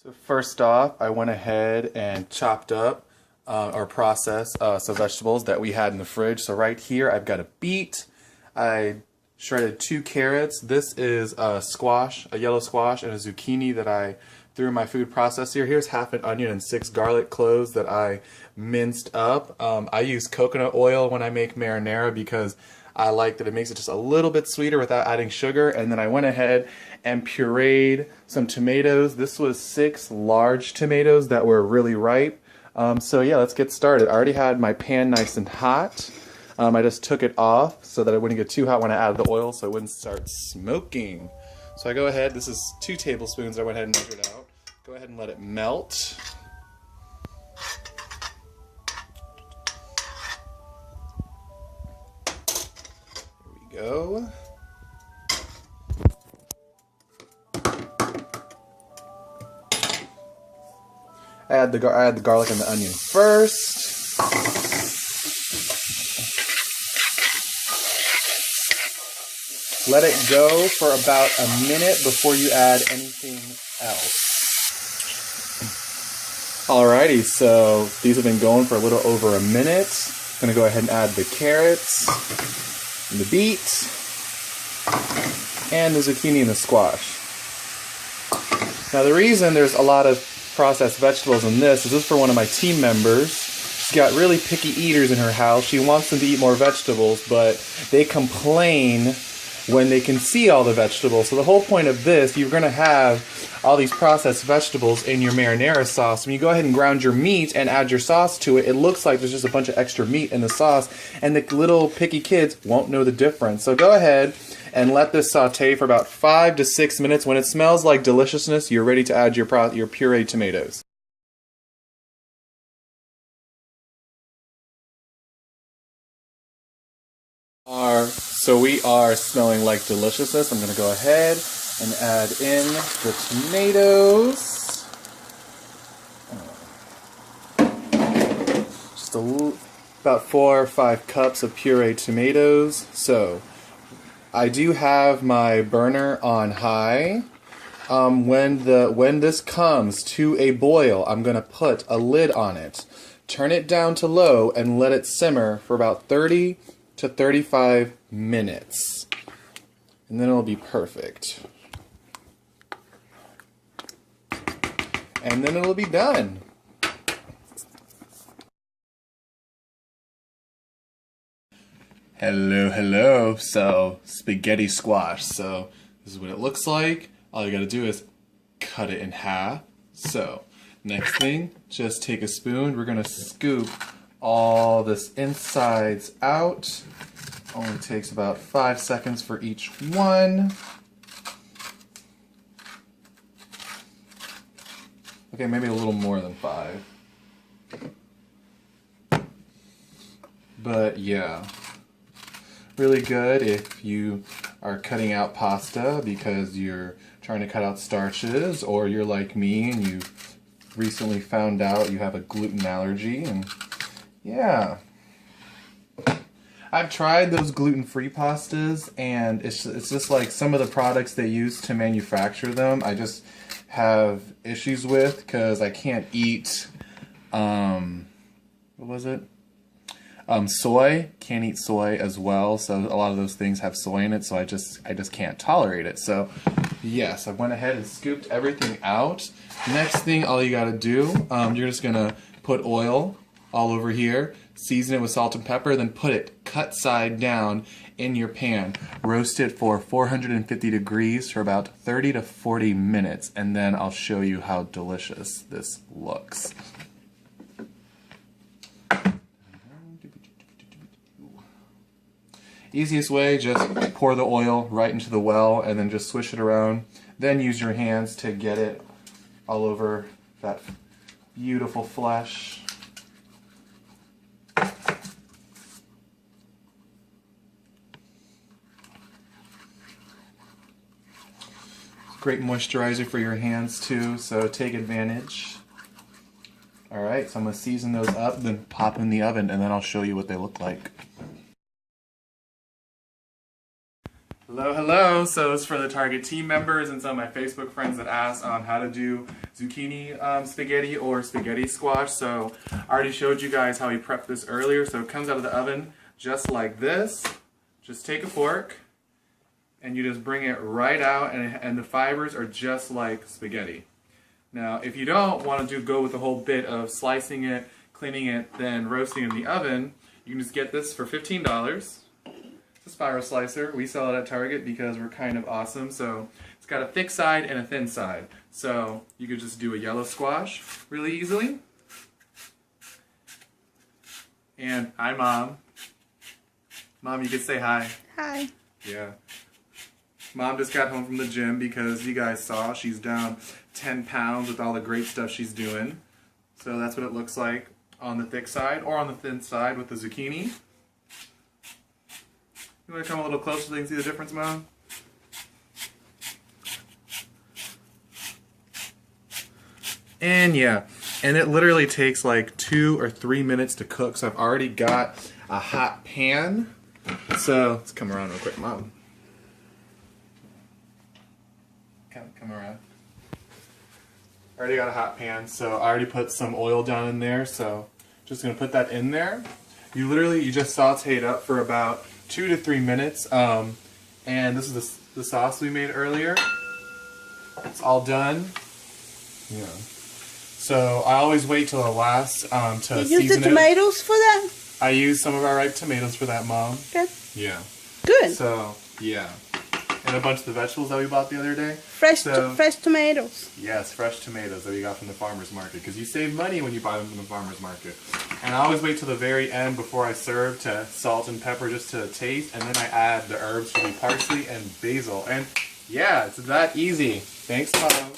So first off, I went ahead and chopped up or processed some vegetables that we had in the fridge. So right here, I've got a beet. I shredded 2 carrots. This is a squash, a yellow squash, and a zucchini that I threw in my food processor. Here's half an onion and 6 garlic cloves that I minced up. I use coconut oil when I make marinara because I like that it makes it just a little bit sweeter without adding sugar. And then I went ahead and pureed some tomatoes. This was 6 large tomatoes that were really ripe. So yeah, let's get started. I already had my pan nice and hot. I just took it off so that it wouldn't get too hot when I added the oil so it wouldn't start smoking. So I go ahead, this is 2 tablespoons I went ahead and measured out. Go ahead and let it melt. There we go. I add the garlic and the onion first. Let it go for about a minute before you add anything else. Alrighty, so these have been going for a little over a minute. I'm gonna go ahead and add the carrots, and the beet, and the zucchini and the squash. Now the reason there's a lot of processed vegetables in this is for one of my team members. She's got really picky eaters in her house. She wants them to eat more vegetables, but they complain when they can see all the vegetables. So the whole point of this, you're going to have all these processed vegetables in your marinara sauce. When you go ahead and ground your meat and add your sauce to it, it looks like there's just a bunch of extra meat in the sauce, and the little picky kids won't know the difference. So go ahead and let this saute for about 5 to 6 minutes. When it smells like deliciousness, you're ready to add your pureed tomatoes. So we are smelling like deliciousness. I'm going to go ahead and add in the tomatoes. Just about 4 or 5 cups of pureed tomatoes. So I do have my burner on high. When this comes to a boil, I'm going to put a lid on it. Turn it down to low and let it simmer for about 30 to 35 minutes. And then it'll be perfect. And then it'll be done. Hello. So, spaghetti squash. So, this is what it looks like. All you gotta do is cut it in half. So, next thing, just take a spoon. We're gonna scoop all this insides out. Only takes about 5 seconds for each one. Okay, maybe a little more than 5. But yeah, really good if you are cutting out pasta because you're trying to cut out starches, or you're like me and you recently found out you have a gluten allergy. And yeah, I've tried those gluten-free pastas, and it's just like some of the products they use to manufacture them I just have issues with because I can't eat what was it? Soy. Can't eat soy as well, so a lot of those things have soy in it, so I just can't tolerate it. So yes, I went ahead and scooped everything out. Next thing, all you gotta do, you're just gonna put oil all over here, season it with salt and pepper, then put it cut side down in your pan. Roast it for 450 degrees for about 30 to 40 minutes, and then I'll show you how delicious this looks. Easiest way, just pour the oil right into the well and then just swish it around. Then use your hands to get it all over that beautiful flesh. Great moisturizer for your hands too, so take advantage. Alright, so I'm going to season those up, then pop in the oven, and then I'll show you what they look like. Hello. So it's for the Target team members and some of my Facebook friends that asked on how to do zucchini spaghetti or spaghetti squash. So I already showed you guys how we prepped this earlier. So it comes out of the oven just like this. Just take a fork and you just bring it right out, and the fibers are just like spaghetti. Now, if you don't want to go with the whole bit of slicing it, cleaning it, then roasting in the oven, you can just get this for $15. It's a spiral slicer. We sell it at Target because we're kind of awesome. So it's got a thick side and a thin side. So you could just do a yellow squash really easily. And hi, Mom. Mom, you could say hi. Hi. Yeah. Mom just got home from the gym because you guys saw she's down 10 pounds with all the great stuff she's doing. So that's what it looks like on the thick side or on the thin side with the zucchini. You want to come a little closer so you can see the difference, Mom? And yeah, and it literally takes like 2 or 3 minutes to cook. So I've already got a hot pan. So let's come around real quick, Mom. Come around. I already got a hot pan, so I already put some oil down in there, so just gonna put that in there. You just saute it up for about 2 to 3 minutes, and this is the sauce we made earlier. It's all done. Yeah. So I always wait till the last to season it. You use the tomatoes for that? I use some of our ripe tomatoes for that, Mom. Okay. Yeah. Good. So yeah. And a bunch of the vegetables that we bought the other day. Fresh tomatoes. Yes, fresh tomatoes that we got from the farmer's market. Because you save money when you buy them from the farmer's market. And I always wait till the very end before I serve to salt and pepper just to taste. And then I add the herbs, chili, parsley, and basil. And yeah, it's that easy. Thanks, Mom.